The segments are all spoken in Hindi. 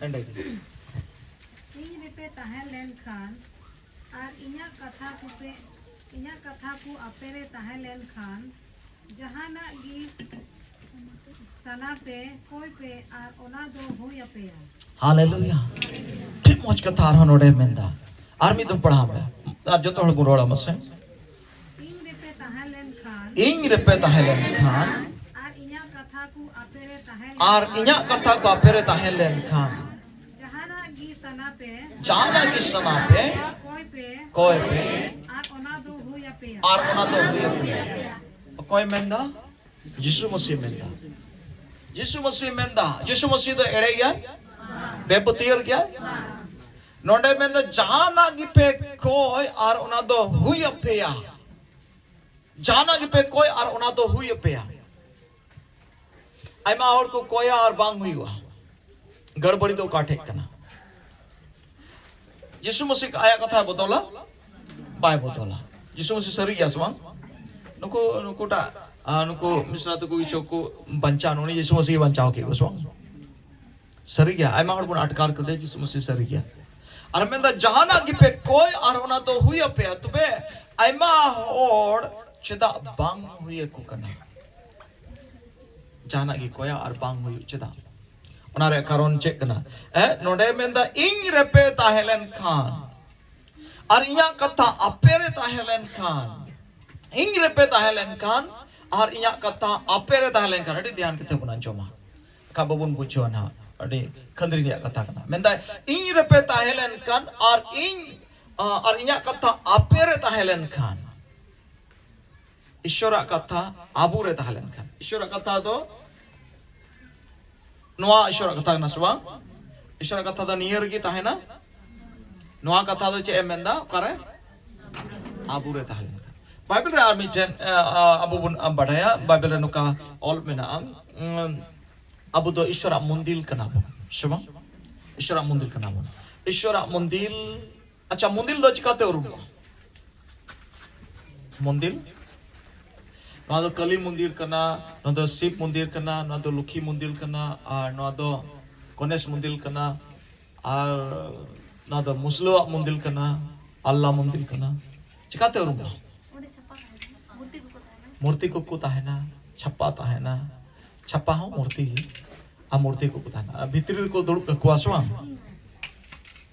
ᱤᱧ ᱨᱮᱯᱮ ᱛᱟᱦᱮᱸ ᱞᱮᱱᱠᱷᱟᱱ ᱟᱨ ᱤᱧᱟᱹᱜ ᱠᱟᱛᱷᱟ ᱠᱚ ᱟᱯᱮ ᱨᱮ ᱛᱟᱦᱮᱸ ᱞᱮᱱᱠᱷᱟन ᱡᱟᱦᱟᱱᱟᱜ ᱜᱮ ᱥᱟᱱᱟᱯᱮ ᱠᱚᱭ ᱯᱮ ᱟᱨ ᱚᱱᱟ ᱫᱚ ᱦᱩᱭ ᱟᱯᱮᱭᱟ हालेलुया ठीक मौज का थार नोडे मेंदा आर्मी तुम पढ़ा में आज जो तो हड़ गुरोड़ा मसे ᱤᱧ ᱨᱮᱯᱮ ᱛᱟᱦᱮᱸ ᱞᱮᱱᱠᱷᱟन इंग रेपे ताहेलेन खान ᱟᱨ ᱤᱧᱟᱹᱜ ᱠᱟᱛᱷᱟ ᱠᱚ ᱟᱯᱮ ᱨᱮ तहां आर इन्या कथा को अपेरे ताहेलेन खान जहानाग गी सनापे जाना की सना पे कोई पे आर ओना दो हुई अपेया आर ओना तो हुई पे कोई मेंदा यीशु मसीह मेंदा यीशु मसीह तो एड़े गया बेपतियर क्या नोडे मेंदा जाना की पे कोई आर ओना दो हुई अपेया जाना की पे कोई आर ओना दो हुई अपेया आयमा और को कोया और बांग हुई हुआ गड़बड़ी तो काटे कना यीशु मसीह आया कथा बोतोला बाय बोतोला यीशु मसीह सरी गया स्वांग नुको मिश्रा तो कोई चोको बंचा नोनी यीशु मसीह बंचाओ के स्वांग सरी गया आयमा और बुन अटकार कर दे यीशु मसीह सरी गया और मैं जहाना की पे कोई और होना तो हुई पे तुबे आयमा और चिदा बांग हुई को कना जाना की कोया और बांग हुई चिदा उनारे कारण चेक कना नोडे मेंदा इंग रेपे ताहेलेन खान और इया कथा अपेरे ताहेलेन खान इंग रेपे ताहेलेन खान और इया कथा अपेरे ताहेलेन खान अड़ी ध्यान कते बुना जोमा का बबुन बुझो ना अड़ी खंदरी रिया कथा कना मेंदा इंग रेपे ताहेलेन खान और इया कथा अपेरे ताहेलेन खान ईश्वर कथा आबुरे ताहेलेन खान ईश्वर कथा तो नोआ ईश्वर कथा ना सुबा ईश्वर कथा तो नियर की ताहेना नोआ कथा तो चे मेंदा करे आबुरे ताहेलेन खान बाइबल रे आर मिटेन अबु बुन बढ़ाया बाइबल रे नुका ऑल मेना अबु दो ईश्वर मंदिर कना बो सुबा ईश्वर मंदिर कना बो ईश्वर मंदिर अच्छा मंदिर दो चिकाते उरुम मंदिर नवा दो कली मंदिर कना नवा दो शिव मंदिर कना नवा दो लुखी मंदिर कना और नवा दो गणेश मंदिर कना और नवा दो मुस्लो मंदिर कना अल्लाह मंदिर कना चिकाते उरुम मूर्ति को ताहेना छप्पा ताहेना छप्पा हो मूर्ति आ मूर्ति को ताहेना भितरी को दुड़ुब ककुआ सुवा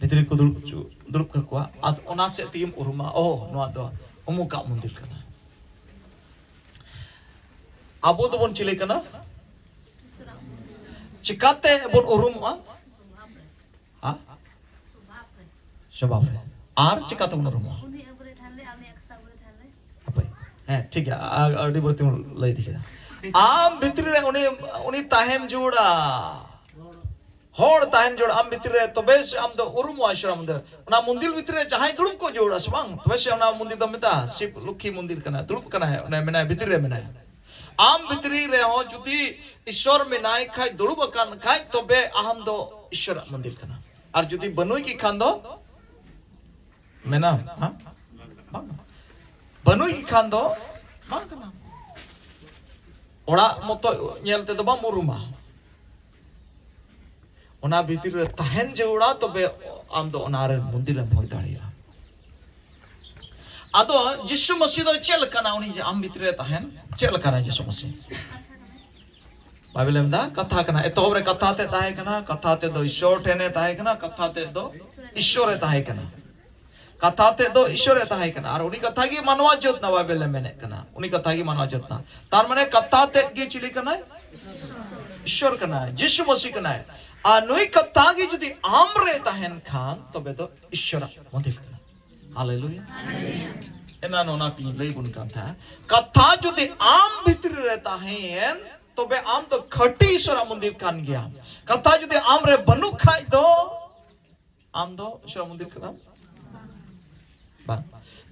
भितरी को दुड़ुब ककुआ आ ओना से तीम उरुमा ओ नवा दो उमुका मंदिर कना आबो तो बन चिले कना चिकाते बन उरुमा हां स्वभाव रे आर चिकाते बन उरुमा ठीक है अड़ी बरती लई दिखे आम भितरी रे उनी ताहेन जोड़ा होड़ ताहेन जोड़ा आम भितरी रे तबे से आम दो उरुम आश्रम मंदिर ओना मंदिर भितरी रे जहां दुड़ुब को जोड़ा सबांग तबे से ओना मंदिर दो मिता शिव लुखी मंदिर कना दुड़ुब कना है ओना मेना भितरी रे मेना आम भितरी रे हो जुदी ईश्वर मेनाय खाय दुड़ुब कान खाय तबे आम दो ईश्वर मंदिर कना और जुदी बनुई की खान दो मेना हां बनुई की खान दो बांग कना ओड़ा मतो नेलते दो बा मुरुमा ओना भीतर रे ताहेन जोड़ा तबे आम दो ओनारे मंदिर रे होय दाड़िया आदो यीशु मसीह दो चेल कना उनी आम भीतर रे ताहेन चेल कना यीशु मसीह बाइबल में दा कथा कना एतोब रे कथा ते ताहे कना कथा ते दो ईश्वर ठेने ताहे कना कथा ते दो ईश्वर रे ताहे कना कथा ते दो ईश्वर रे ताहे कना और उनी कथा की मानवा जोत ना बाइबल में मेने कना उनी कथा की मानवा जोत ना तार माने कथा ते की चिली कना ईश्वर कना यीशु मसीह कना आ नुई कथा की जदी आम रे ताहेन खान तबे तो ईश्वर मंदिर कना हालेलुया एना नोना की लई बुन कथा कथा जदी आम भीतर रे ताहेन तबे आम तो खटी ईश्वर मंदिर कान गया कथा जदी आम रे बनु खाय दो आम दो ईश्वर मंदिर कना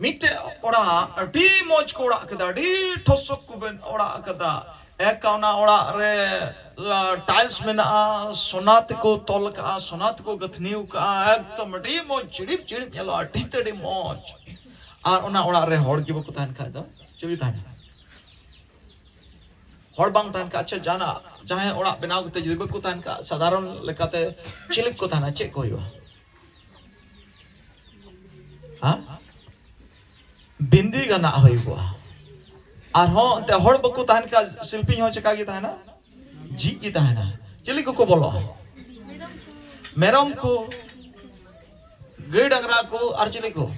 मिटे ओड़ा अडी मौज को ओड़ा कदा अडी ठोसक को बेन ओड़ा कदा एक काउना ओड़ा रे टाइल्स में ना सोनात को तोल का सोनात को गथनीउ का एकदम अडी मौज चिड़िप चिड़िप येलो अडी तड़ी मौज और ओना ओड़ा रे होड़ की बको तान खाय दो चली तान hor bang tahan ka acha jana jahan orak benaw kate judi baku tahan ka sadaron lekate cilik ko tahan cek ko yo ha bindi ga na hoibo ar ho te hor baku tahan ka silpi ho cheka gi tahana ji gi tahana cilik ko bolo merom ko gay dangra ko ar cilik ko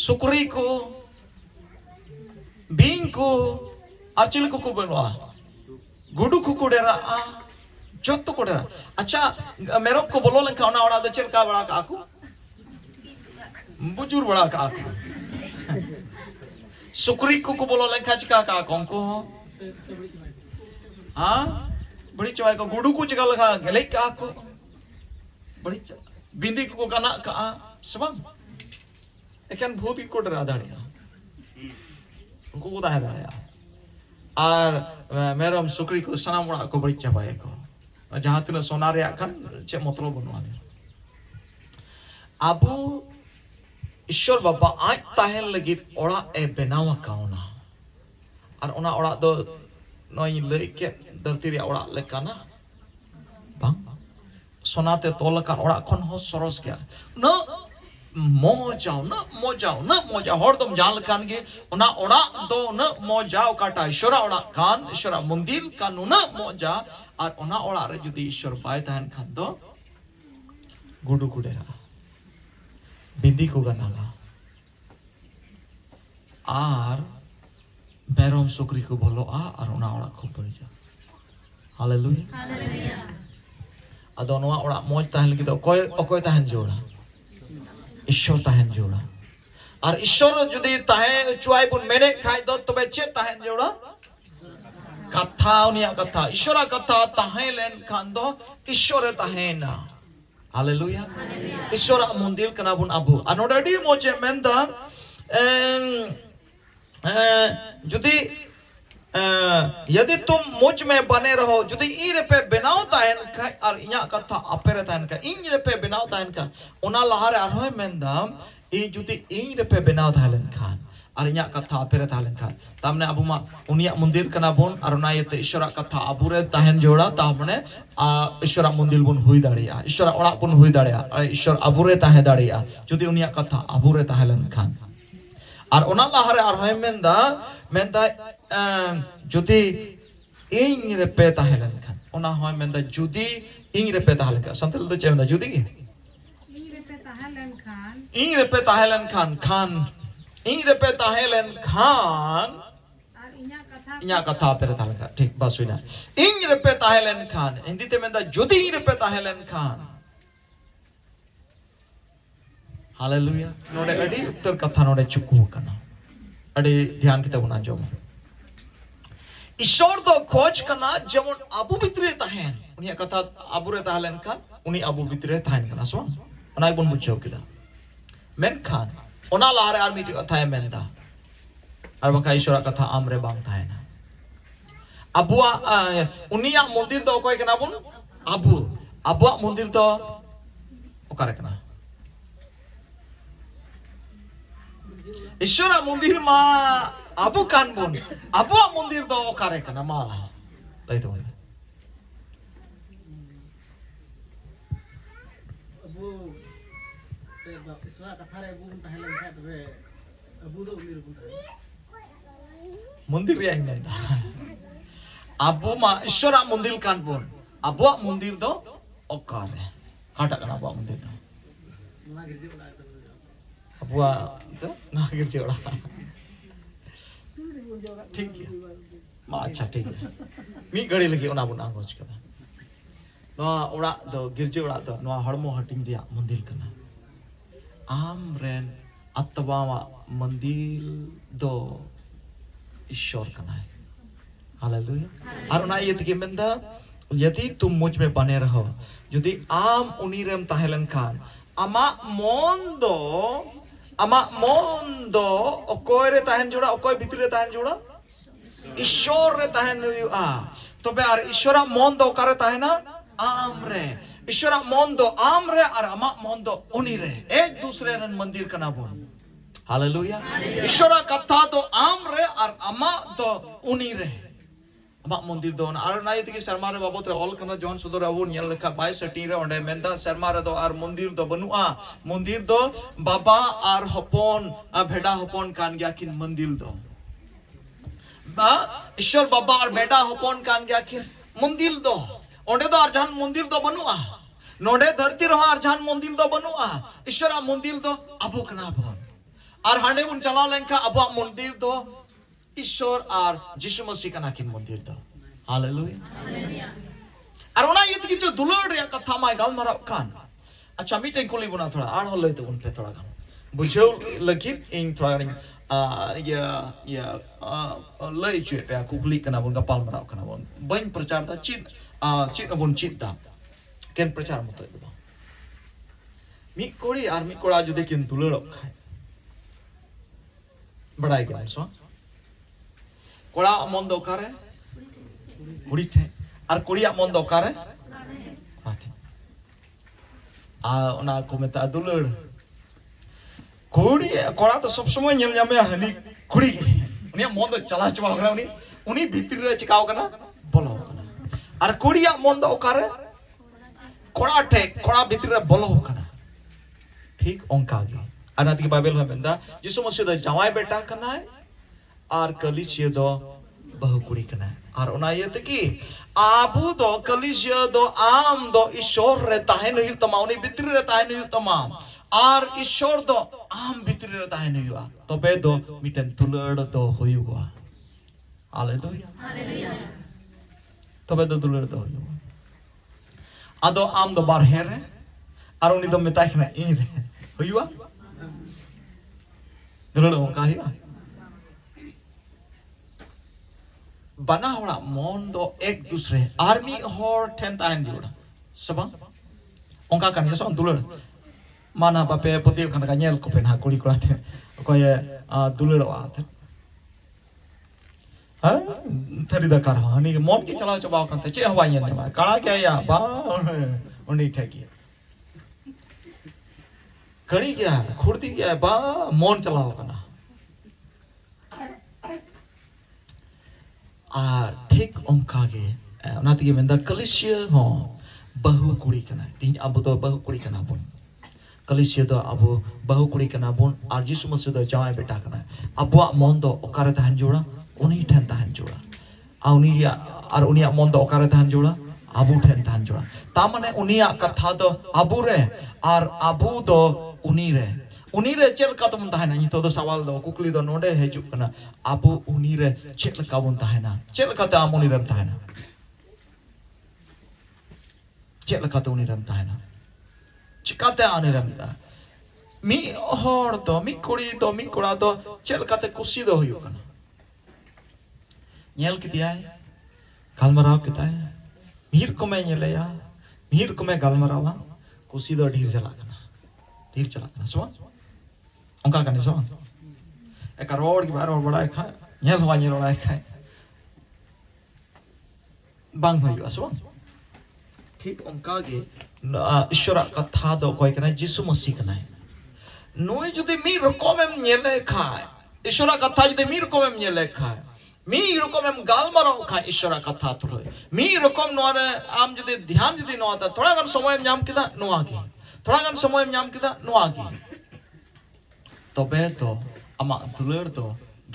sukri ko bing ko ar cilik ko bolo gudu ko dera jotto ko dera acha merom ko bolo lenka ona ora do chelka bada ka aku bujur bada ka aku sukri ko bolo lenka chika ka konko ha badi chawai ko gudu ko chika lekha gelek ka aku badi bindi ko kana ka sebab ekan bhuti ko dera dariya उनको को दाहे दाया और मेरम सुकरी को सनाम उड़ा को बड़ी चबाए को जहाँ तिना सोना रे आखन चे मतलब बनवाने अबू ईश्वर बाबा आज ताहें लगी उड़ा ए बनावा काउना और उना उड़ा दो नई लेके धरती रे उड़ा लेका ना बांग सोनाते तोलका उड़ा कौन हो सरोस क्या न mojau hordom jal kan ge ona ora do na mojau kata ishora ora kan ishora mundir kan una moja ar ona ora re judi ishor bai tahan khan do gudu gudera bindi ko ganala ar berom sukri ko bolo ar ona ora khub bari ja hallelujah ado noa ora moj tahan lagi do okoy tahan jora ईश्वर ताहेन जोड़ा और ईश्वर जुदी ताहे चुआई बुन मेने खाई दो तो बच्चे ताहेन जोड़ा कथा उनिया कथा ईश्वरा कथा ताहे लेन खान दो ईश्वर ताहेना हालेलुया ईश्वर मंदिर कना बुन अबु अनोडडी मोचे मेंदा जुदी यदि तुम मुझ में बने रहो जुदी इन पे बनाओ ताहेन का और इया कथा अपेरे ताहेन का इन पे बनाओ ताहेन का उना लहारे आरोय मेंदाम ई जुदी इन पे बनाओ ताहेन खान और इया कथा अपेरे ताहेन खान तामने अबु मा उनिया मंदिर कना बोन और उना यते ईश्वरा कथा अबुरे ताहेन जोड़ा तामने ईश्वरा मंदिर बुन हुई दाड़िया ईश्वरा ओड़ा बुन हुई दाड़िया और ईश्वर अबुरे ताहे दाड़िया जुदी उनिया कथा अबुरे ताहेन खान और उना लहारे आरोय मेंदा जुदी इन रे पे ताहेलन खान उना होय मेंदा जुदी इन रे पे ताहेलन खान संतल दो चेंदा जुदी इन रे पे ताहेलन खान इन रे पे ताहेलन खान और इन्या कथा पे ताहेलन खान ठीक बस हुई ना इन रे पे ताहेलन खान हिंदी ते मेंदा जुदी इन रे पे ताहेलन खान हालेलुया नोडे अडी उत्तर कथा नोडे चुकू कना अडी ध्यान किता बुना जो ईश्वर दो खोज करना जेमन अबु भितरे ताहेन उनिया कथा अबुरे ताहेलन खान उनी अबु भितरे ताहेन कना सो उना बन बुझो किदा मेन खान उना लारे आर मिटी कथा मेनदा और बका ईश्वर कथा आमरे बांग ताहेना अबुआ उनिया मंदिर दो कोय कना बुन अबुआ मंदिर दो ओकारे कना ईश्वर मंदिर मा अबु कान बुन अबु मंदिर दो ओकारे कना मा लई तो अबु ईश्वर कथा रे बुन ताहेलन खा तबे अबु दो मंदिर बुन मंदिर रे आइमेंदा अबु मा ईश्वर मंदिर कान बुन अबु मंदिर दो ओकारे काटा कना अबु मंदिर दो ना गिरजे बड़ा अबुआ तो ना गिरजे बड़ा ठीक है मा अच्छा ठीक है मी घड़ी लगी ओना बुना गोच कदा नो ओड़ा दो गिरजे ओड़ा दो नो हड़मो हटिंग दिया मंदिर कना आम रेन अत्तबावा मंदिर दो ईश्वर कना है हालेलुया और ओना ये तके मेंदा यदि तुम मुझ में बने रहो यदि आम उनी रेम ताहेलन खान अमा मोंदो ओकोय रे ताहेन जोड़ा ओकोय भितरे ताहेन जोड़ा ईश्वर रे ताहेन आ तबे आर ईश्वरा मोंदो ओकारे ताहेना आम रे ईश्वरा मोंदो आम रे और अमा मोंदो उनी रे एक दूसरे रन मंदिर कना बोन हालेलुया ईश्वरा कथा तो आम रे और अमा तो उनी रे amak mandir do ar nai tegi serma re babot re ol kana jon sudor abun nyel lekha 22 re onde menda serma re do ar mandir do banua mandir do baba ar hopon bheda hopon kan gya kin mandir do ba ishwar baba ar beda hopon kan gya kin mandir do onde do ar jan mandir do banua node dharti ro ar jan mandir do banua ishwara mandir do abu kana bon ar hande bun chala lenka abu mandir do ईश्वर और जिसु मसीह का नाकिन मंदिर दो हालेलुया और उना ये तो कि जो दुलड़ रे कथा माय गाल मारा कान अच्छा मीटे कुली बुना थोड़ा आड़ होले तो उन पे थोड़ा काम बुझो लगिन इन थोड़ा या लई चुए पे कुली कना बुन गपाल मारा कना बुन बन प्रचार दा चित बुन चित दा केन प्रचार मत दो मी कोड़ी और मी कोड़ा जो देखिन दुलड़ खाए बड़ाई गया सो कोड़ा मन दो कारे कुड़ी थे और कुड़िया मन दो कारे राखे उना को मेता दुलड़ कुड़ी कोड़ा तो सब समय नेल जामे हनी कुड़ी उनिया मन दो चला चबा कना उनी भीतर रे चिकाव कना बोलो कना और कुड़िया मन दो कारे कोड़ा ठे कोड़ा भीतर रे बोलो कना ठीक ओंका गे अनाति के बाइबल में बंदा यीशु मसीह द जवाई बेटा कना है और कलिसिया दो बहु कुड़ी कना और उना ये तकी आबू दो कलिसिया दो आम दो ईश्वर रे ताहेन हुई तमा उनी भितरी रे ताहेन हुई तमा और ईश्वर दो आम भितरी रे ताहेन हुआ तो बे दो मिटन दुलड़ दो हुआ हालेलुया तो बे दो दुलड़ दो हुआ आदो आम दो बार हेरे और उनी दो मिताई कना इन रे हुआ दुलड़ का हुआ बना होड़ा मन दो एक दूसरे आर्मी होर ठेन ताहन जोड़ा सबang onka kan ya so dulur mana bape potir kan kanyel ko pen ha kuli kurate ko ye dulur wa the ha thari da kar hani mon ki chala chaba kan te che hwa yen ma kala kya ya ba oni theki kari kya khurti kya ba mon chalao kana और ठीक ओंका के नाती के मेंदा कलिसिया हो बहु कुड़ी कना तीन अब तो बहु कुड़ी कना बोन कलिसिया तो अब बहु कुड़ी कना बोन और यीशु मसीह तो जाय बेटा कना अब मन दो ओकारे तहन जोड़ा उनी ठन तहन जोड़ा उनिया और उनिया मन दो ओकारे तहन जोड़ा अबू ठन तहन जोड़ा ता माने उनिया कथा दो अबू रे और अबू दो उनी रे उनी रे चेल का तुम ताहेना नितो दो सवाल दो कुकली दो नोडे हेजु कना आपु उनी रे चेल का बुन ताहेना चेल का ता उनी रे ताहेना चेल का तो उनी रे ताहेना चिकाते आने रे मी होर तो मी कुड़ी तो मी कुड़ा तो चेल का ते कुसी दो हुयो कना नेल की दिया है गालमराव किता है मीर को मैं नेले या मीर को मैं गालमरावा कुसी दो ढीर चला कना सो onka kan so ek road ki bar or bada kha nyel hwa nyel ora kha bang hoyu so ठीक onka ge ishwara katha do koi kana jisu masi kana noi jodi mi rokom em nyele kha ishwara katha jodi mi rokom em nyele kha mi rokom em galmaro kha ishwara katha thoi mi rokom noare am jodi dhyan jodi no ata thoda gan somoy em nyam kida noa gi thoda gan somoy em nyam kida noa gi तबे तो अमा दुलर तो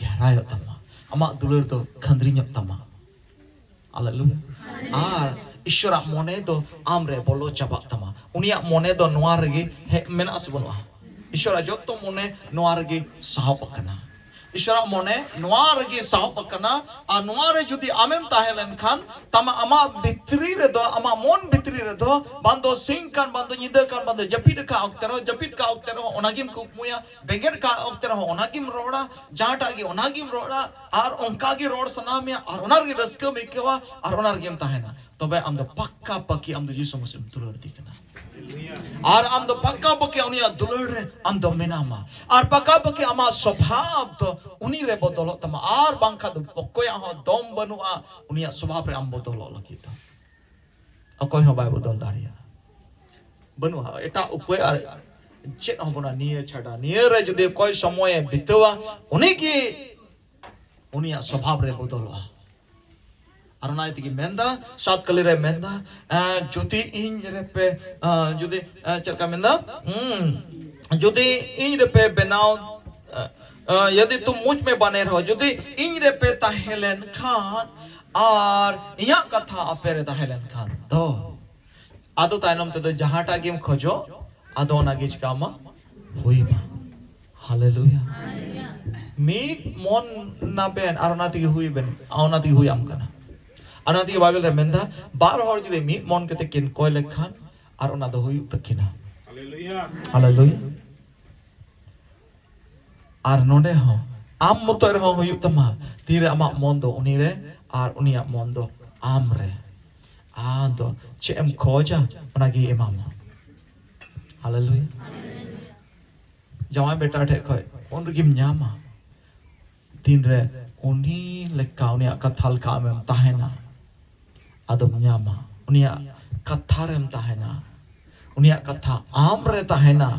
गहराय तमा अमा दुलर तो खंद्री ᱧᱚᱜ तमा हालेलुया आर ईश्वर मने दो आमरे बोलो चाबा तमा उनिया मने दो नोआ रेगे मेना से बनुआ ईश्वर जतो मने नोआ रेगे साहब कना ईश्वर मने नोआ रेगे साहब कना आ नोआ रे जुदी आमेम ताहेलन खान तमा अमा भितरी रे दो अमा मन भितरी रे दो बांदो सिंग कान बांदो निदा कान बांदो जपिड का ऑक्टेरो ओनागिम कुमुया बेंगर का ऑक्टेरो ओनागिम रोड़ा जाटा गे ओनागिम रोड़ा और ओंका गे रोड सनामिया और ओनार गे रस्क मेकेवा और ओनार गेम ताहेना तबे आम दो पक्का पक्की आम दो यीशु मसीह दुलर दिकना और आम दो पक्का पक्की उनिया दुलर रे आम दो मेनामा और पक्का पक्की आमा स्वभाव तो उनी रे बदलो तमा और बांखा दो पक्कोया हो दम बनुआ उनिया स्वभाव रे आम बदलो लगित अकोय हो बाय बदल दाड़िया बनुआ एटा उपाय और चेत होबना निये छाड़ा निये रे जदि कोई समय बितवा उनी की उनिया स्वभाव रे बदलवा arona tigi menda sat kali re menda jodi in repe jodi chelka menda jodi in repe benao यदि तुम मुझ में बने रहो यदि इन रे पे ताहेलन खान और इया कथा आपे रे ताहेलन खान तो आदो तायनम ते तो जहाटा गेम खोजो आदो नागे चिकामा हुई बा हालेलुया मी मन ना बेन आरोनाति हुई बेन आवनाति हुई आम कना आरोनाति बाइबल रे मेंदा बार हर जदि मी मन केते किन कोय लेखान आरोना दो हुई तकिना हालेलुया हालेलुया आर नोडे हो आम मतो रे हो हुई तमा तीरे आमा मन दो उनी रे आर उनिया मन दो आम रे आदो चेम खोजा उनागी इमामा हालेलुया जवान बेटा ठे खोय उन रगिम न्यामा तीन रे उनी लेका उनिया कथाल कामेम ताहेना आदम न्यामा उनिया कथा रेम ताहेना उनिया कथा आम रे ताहेना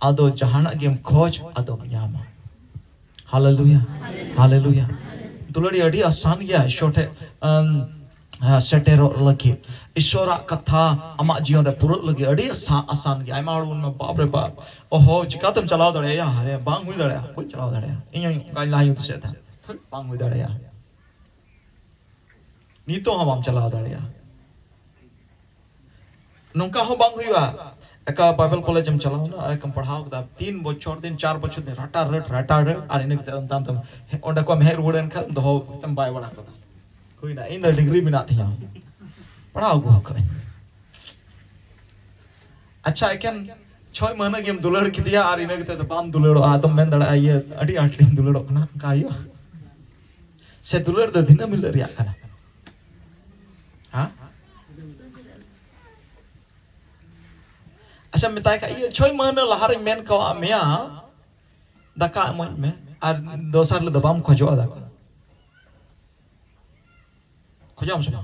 आदो जहाना गेम खोज आदम न्यामा हालेलुया हालेलुया दुलड़ी अड़ी आसान गया छोटे सेटेरो लगी ईश्वरा कथा अमा जीवन रे पुरुत लगी अड़ी आसान गया आयमा हड़ में बाप रे बाप ओहो चिकातम चलाव दड़ेया अरे बांग हुई दड़ेया कोई चलाव दड़ेया इयो गाय लायु से था बांग हुई दड़ेया नी तो हम चलाव दड़ेया नोंका हो बांग हुईवा एका बाइबल कॉलेज में चलाव ना एकम पढ़ाव दा 3 बछर दिन 4 बछर दिन रटा रट आर इन तम ओंडे को मेहर वुडन खा दो तम बाय बड़ा कदा कोई ना इन डिग्री में ना थिया पढ़ाओ को कोई अच्छा एकन 6 महीना गेम दुलड़ की दिया आर इने के बाम दुलड़ आदम में दड़ा ये अडी आटली दुलड़ ना कायो से दुलड़ द दिन मिल रिया kana हां अच्छा मिताय का ये 6 महीना लहार मेन को मिया दका मन में आर दोसर ल दबाम खोजो दा खोजम सुना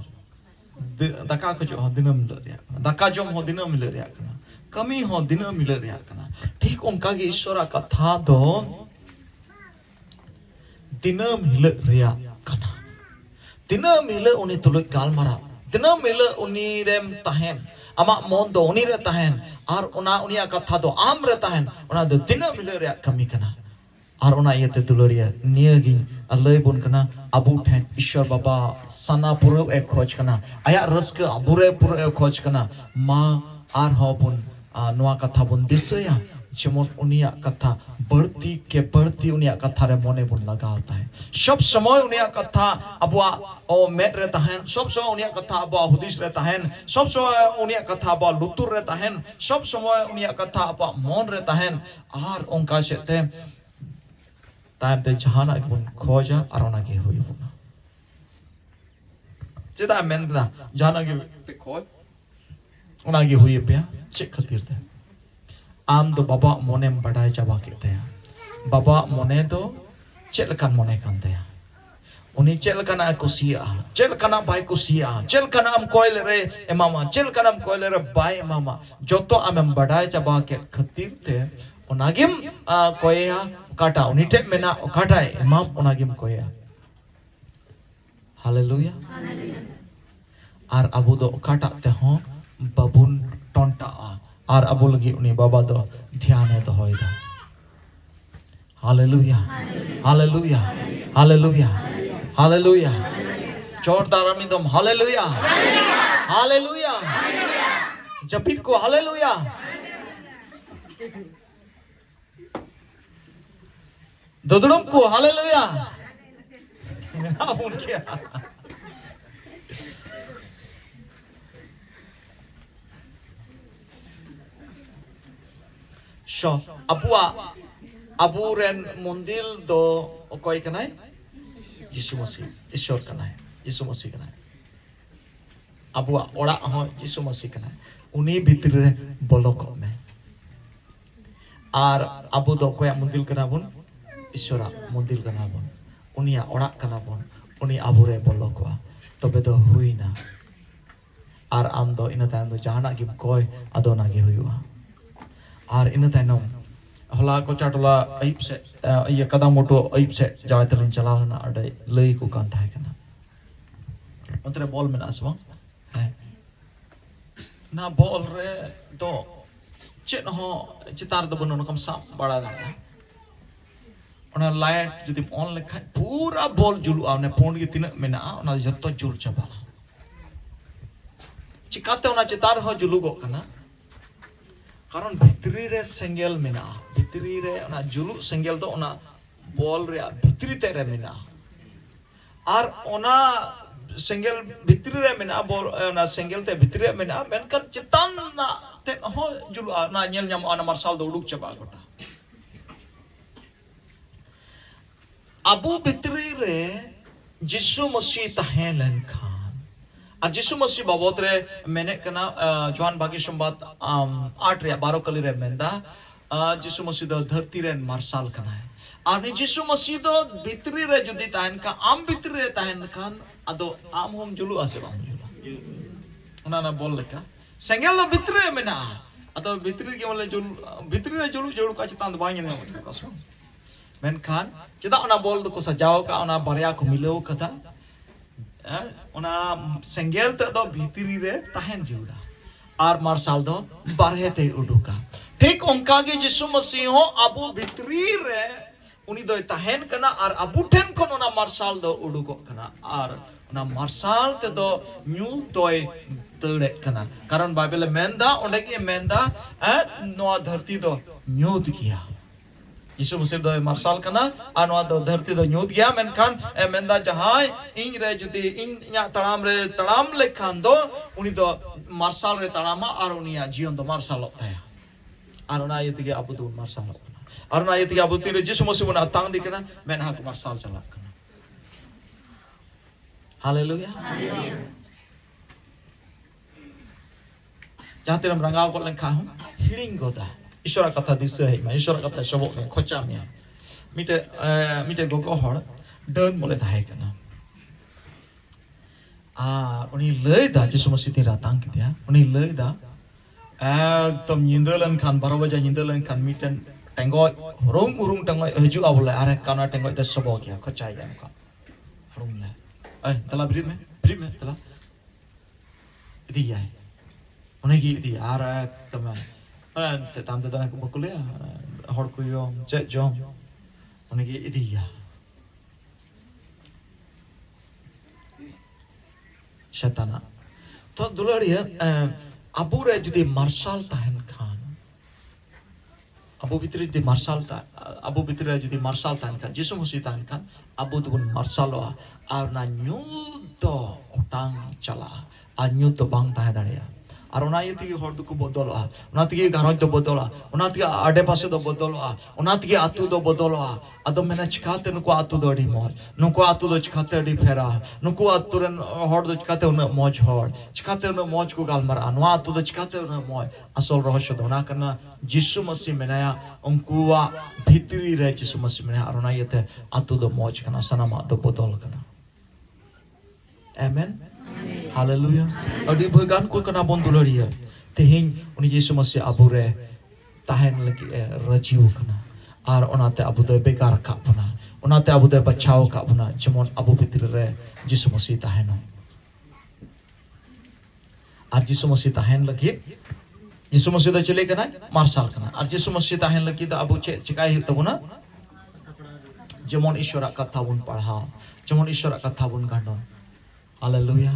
दका खोजो दिनम मिल रिया दका जम हो दिनम मिल रिया kana कमी हो दिनम मिल रिया kana ठीक उनका की ईश्वरा कथा दो दिनम मिल रिया kana दिनम मिल उनी तुलुक गालमारा दिनम मिल उनी रेम ताहेन आमा मन दो उनी रे ताहेन आर उना उनिया कथा दो आम रे ताहेन उना दो दिनम मिल रिया कमी kana आर उना येते दुलरिया नियगी अल्लाह बुन कना अबू ठेन ईश्वर बाबा सना पुरो एक खोज कना आया रस्क अबुरे पुरो एक खोज कना मा आर हो बुन नोआ कथा बुन दिसया जेमन उनिया कथा बढ़ती के बढ़ती उनिया कथा रे मोने बुन लगावता है सब समय उनिया कथा अबुआ ओ मेट रे ताहेन सब समय उनिया कथा अबुआ हुदिस रे ताहेन सब समय उनिया कथा अबुआ लुतुर रे ताहेन सब समय उनिया कथा अबुआ मन रे ताहेन आर उनका सेते तायम ते जहाना बुन खोजा आर ओना के हुई बुन चेदा मेनदा जहाना के पे खोज ओना के हुई पे चे खातिर ते आम दो बाबा मोने बड़ाई चाबा केते बाबा मोने दो चेलकान मोने कांते उनी चेलकाना कुसिया चेलकाना भाई कुसिया चेलकाना हम कोइल रे एमामा चेलकाना हम कोइल रे बाय एमामा जोतो आमेम बड़ाई चाबा के खातिर ते ओनागिम कोया काटा उनी टे मेना काटा एमाम ओनागिम कोया हालेलुया आर अबु दो काटा ते हो बाबुन टोंटा आर अबु लगी उनी बाबा दो ध्यान है तो होइदा हालेलुया हालेलुया हालेलुया हालेलुया जोरदार आमीन हालेलुया हालेलुया जपीट को हालेलुया ददुड़म को हालेलुया ना बोल क्या शो अबुआ अबुरेन मंदिर दो कोई कनाय यीशु मसीह ईश्वर कनाय यीशु मसीह कनाय अबुआ ओड़ा हो यीशु मसीह कनाय उनी भीतर रे बोलो को में आर अबु दो कोया मंदिर कना बुन ईश्वरा मंदिर कना बुन उनिया ओड़ा कना बुन उनी अबुरे बोलो को तबे दो हुई ना आर आम दो इन तायम दो जहाना की कोय अदोना की हुईवा आर इन तायनम हला को चाटला अइब से ये कदम मोटो अइब से जाय तलिन चलाव ना अडे लई को कान थाय कना Ontre bol mena asbang. Na bol re do chet ho chitar do bono kam sam bada dare. Ona light jodi on lekha pura bol julu a ne pond gi tina mena ona jotto jul chaba. Chikate ona chitar ho julu go kana. Karon bhitri re sengel mena. Bhitri re ona julu sengel do ona bol re bhitri te re mena. Ar ona sengel bhitri re mena bol ona sengel te bhitri re mena menkan chitan na te ho julu na nyel nyam ona marsal do uduk chaba gota. Abu bhitri re Jisu Masih tahen len khan. Ar Jisu Masih babot re mene kana Johan bagi sambat 8 re 12 kali re menda Jisu Masih do dharti re marsal kana hai. Ar ni Jisu Masih do bhitri re jodi tahen ka am bhitri re tahen khan ado am hom julu ase bang julu. Ona na bol leka. Sengel do bhitri re mena. Ado bhitri ke mole julu bhitri re julu ka chitan do bang ne kasong. Menkan cedak ona bol ko sajau ka ona barya ko milau kata ona senggel te do bhitri re tahen juda ar marsal do barhe te uduka thik onka ge Jisu Masih ho abu bhitri re uni do tahen kana ar abu ten kon ona marsal do udukok kana ar ona marsal te do nyu toy tede kana karon bible menda onde ki menda noa dharti do nyut kiya Jisu Masih do marsal kana anwa do dharti do nyut gya menkan menda jahai ing re judi ing nya taram re taram lekhan do uni do marsal re tarama ar uni ya jion do marsal taya aruna yeti ge abu do marsal kana aruna yeti ge abu tire Jisu Masih buna tang dikana men ha ko marsal chala kana haleluya jahan tiram rangal ko lekha hiring goda Ishwara katha disa hai ma Ishwara katha shabok ne khocha mia mite gogo hor deun mole thai kana uni lei da Jisu Masih ti ratang kitia uni lei da ekdom nyindelan khan 12 baja nyindelan khan miten tengoi urung tengoi haju abule are kana tengoi da shabok ya khocha ya ka urung le tala brid me tala idi ya unegi idi ara ekdom te tam da ko bakule hor ko yom je jom onegi idiya shatana to dulariya abu re jodi marsal tahen khan abu bhitri jodi marsal ta abu bhitri re jodi marsal tahen khan Jisu Masih tahen khan abu dubun marsal wa ar na nyut do otang chala a nyut do bang tahe dareya ar ona yeti ge hor duku bodoloa ona tige garoj do bodola ona tige ade pase do bodoloa ona tige atu do bodoloa adom mena chikate nuko atu do adi moj nuko atu do chikate adi fera nuko atu ren hor do chikate una moj hor chikate una moj ko galmar anwa atu do chikate una moj asol rahasya do na kana Jisu Masih menaya unkuwa bhitri re Jisu Masih menaya ar ona yete atu do moj kana sanama do bodol kana amen Haleluya. Adi bagan ko kana bondularia. Tehing uni Jisu Masih abu re tahen lagi rajiu kana. Ar onate abu do bekar ka puna. Onate abu do bachao ka puna. Jemon abu bhitri re Jisu Masih taheno. Ar Jisu Masih tahen lagi Jisu Masih do chile kana marsal kana. Ar Jisu Masih tahen lagi do abu chikai tabuna. Jemon Ishwara katha bun padha. Jemon Ishwara katha bun gandon. Haleluya.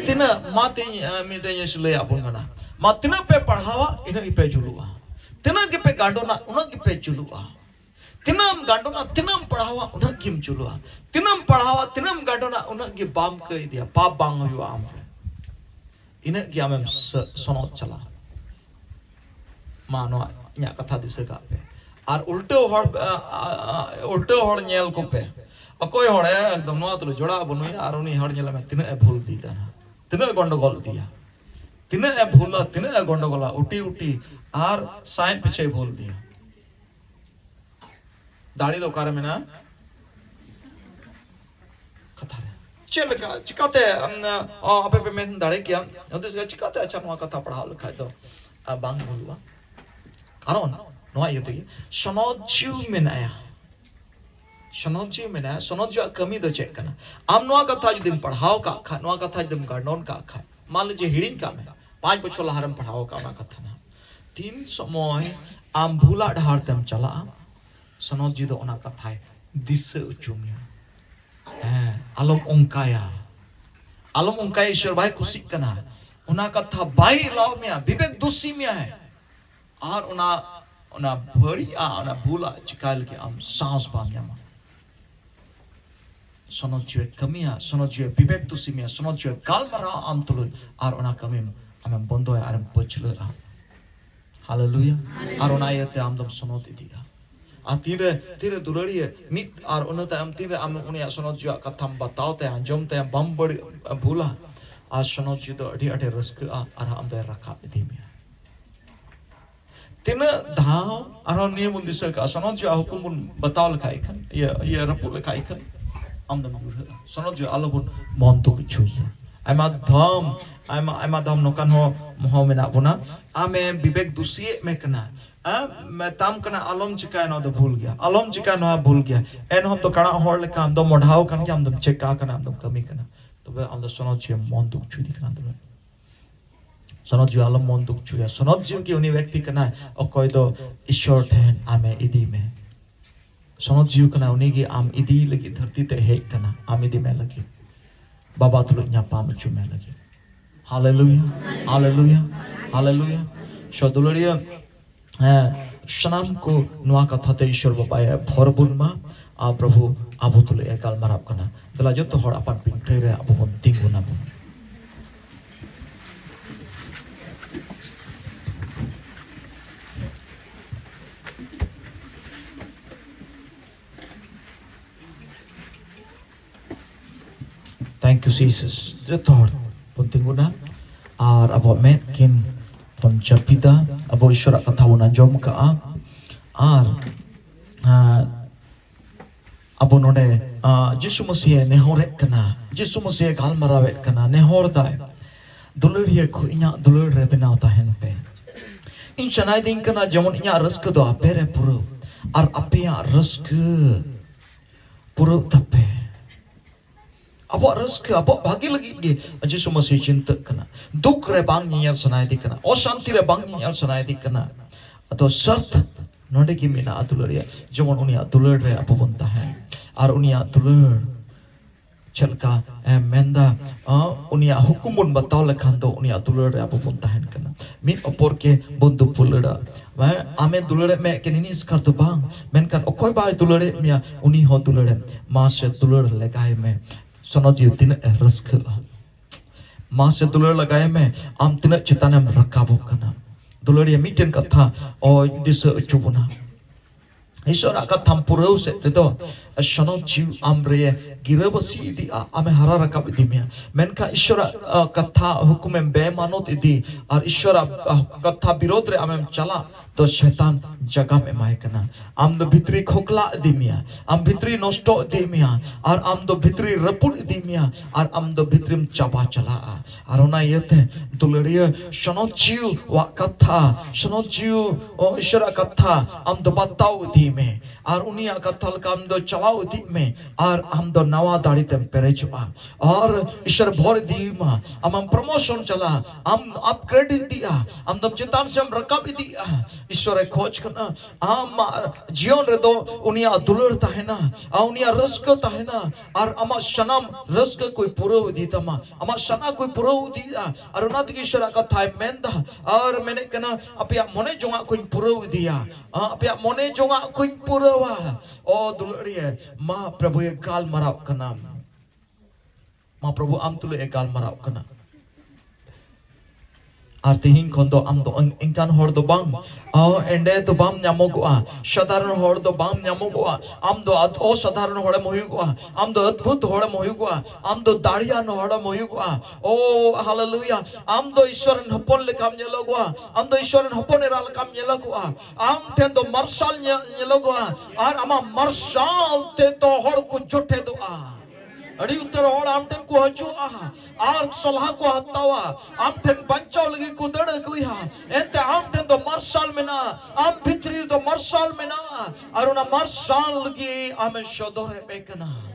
Tina mati mite Yesus apun kana. Matina pe padhawa ina ipe julua. Tina ke pe gandona una ke pe julua. Tinam gandona tinam padhawa una kim julua. Tinam padhawa tinam gandona una ke bam ke dia pap bang yu am. Ina ki amem sonot chala. Mano nya katha dise ka pe. Ar ulto hor nyel ko pe. अकोय हड़े एकदम नवा तुलो जोड़ा बनुई और उनी हड़ नेला में तिने भूल दी ताना तिने गंडगोल दिया तिने भूला तिने गंडगोला उटी और साइन पीछे भूल दिया दाढ़ी दो कार में ना कथा रे चल का चिकाते अबे पे मैं दाढ़ी किया उदिस का चिकाते अच्छा नवा कथा पढ़ा लिखा तो बांग बोलवा कारण नवा ये तो सनोद जीव में आया सनोजी में ना सनोजी कमी दो चेक करना आम नवा कथा जुदिम पढ़ाओ का खा नवा कथा जुदिम गार्डन का खा मान लीजिए हिडिंग का में 5 बछर लहारम पढ़ाओ का ना कथा ना 3 समय आम भूला ढार तेम चला सनोजी दो ओना कथा दिस उचुमिया आलम उनकाया ईश्वर भाई खुशी करना उना कथा बाई लाव में विवेक दोषी में है और उना भरी उना भूला चिकाल के आम सांस बाम यामा सनोजी कमिया सनोजी विवेक दोषी में सनोजी गाल मरा आम तुलो और उना कमी आम बंदो है आम पछले हालेलुया और उना येते आम दम सनोती दिया तीरे दुलड़िए मित और उन्नत आम तीरे आम उनिया सनोजी कथाम बताओते अंजमते बम बड़ी भूला आज सनोजी दो अड़ी अड़ी रस्क और आम दो रखा इदी में तीन धाव और नियम उन्दिस का सनोजी हुकुम बताओ लिखा इखन ये रपु लिखा इखन आम दम सनोजी आलोबुन मन तो छुई आमा धम नोकान हो मेना बुना आमे विवेक दुसिए में कना मैं ताम कना आलम चिका न दो भूल गया एन हम तो कणा होर लेका हम दो मोढाव कन के हम दम चेका कना हम दम कमी कना तो वे हम दो सनोजी मन दुख छुई कना दो सनोजी आलम मन दुख छुई सनोजी की उनी व्यक्ति कना अकोय दो ईश्वर ठहन आमे इदी में सनोजी कना उनी की आम इदी लगी धरती ते हे कना आम इदी में लगी बाबा तुलो न्यापाम चु में लगी हालेलुया शोदुलरिया सनाम को नुआ कथा ते ईश्वर बाबा भरबुन मा आ प्रभु आबु तुले एकाल माराब कना दला जतो हर अपन पिंटे रे आबु बन तिंगुना बन Thank you Jesus. Jatuh penting guna. Ar abo met kin pencapita abo isyarat kata wana jom ka ar abo node Yesus Masih nehorek kana. Yesus Masih gal marawet kana nehor dai. Dulur ye ko inya dulur re benaw tahen pe. In chanai din kana jamon inya raska do apere puru. Ar ape ya raska puru tape. Apa raska, apa bagi lagi ge Yesus Masih cinta kena. Duk re bang nyar sanai di kena. Osanti re bang nyar sanai di kena. Atau sart node ki mina atulur ya. Jemon uni atulur re apa bonta hai. Ar uni atulur चलका मेंदा उनिया हुकुमुन बताओ लेखान दो उनिया दुलड़ रे आपन ताहन कना मिन अपर के बंधु पुलड़ा मैं आमे दुलड़े में के निस कर तो बांग मेनकान अकोय बाय दुलड़े मिया उनी हो दुलड़े मां से दुलड़ लगाए में सनोजी दिन रस्क मां से दुलड़ लगाए में आम तिन चिताने रकाबो कना दुलड़िया मिटेन कथा ओ दिस चुबुना ईश्वर कथा पुरौ से तो सनोजी आमरे गिरबसी इदी आमे हरा रकाब इदी में मेनका ईश्वर कथा हुकुम बे मानोत इदी और ईश्वर कथा विरोध रे आमे चला तो शैतान जगह में माय कना आम दो भितरी खोखला इदी मिया आम भितरी नष्ट इदी मिया और आम दो भितरी रपुल इदी मिया और आम दो भितरीम चाबा चला और ओना येते दुलड़िया सनोजी वा कथा सनोजी ईश्वर कथा आम दो बताओ इदी में और उनिया कथा काम दो चलाओ इदी में और हम दो नवा दाढ़ी तेम पेरेजुआ और ईश्वर भर दी मा हम प्रमोशन चला हम अपग्रेड दिया हम दम चितान से हम रकाब दिया ईश्वर खोज करना हम जीवन रे दो उनिया दुलड़ता है ना उनिया रस्क है ना और अमा सनम रस्क कोई पुरो दी तमा अमा सना कोई पुरो दिया और उनात की ईश्वर का था मेंदा और मैंने कहना अपिया मोने जोंगा कोई पुरो दिया अपिया मोने जोंगा कोई पुरोवा ओ दुलड़िए मां प्रभु ये काल मराव कना मां प्रभु आम तुले एक काल मराव कना आरतिहीन खोंदो आम दो इंकान होड़ दो बाम एंडे तो बाम न्यामोगोआ साधारण होड़ दो बाम न्यामोगोआ आम दो असाधारण होड़े मोयुगोआ आम दो अद्भुत होड़े मोयुगोआ आम दो दाड़िया न होड़े मोयुगोआ ओ हालेलुया आम दो ईश्वरन हपन लेकाम नेलोगोआ आम दो ईश्वरन हपन एरा लेकाम नेलोगोआ आम ठेन दो मरसाल नेलोगोआ और आमा मरसाल ते तो होड़ को जोटे दोआ अड़ी उतर और आम ठेन को हजुआ आर सलाह को हतावा आम ठेन बंचाव लगी को दड़ गुइहा एते आम ठेन दो मार्शल मेना आम भितरी दो मार्शल मेना और उना मार्शल लगी आमे शोदोरे बेकना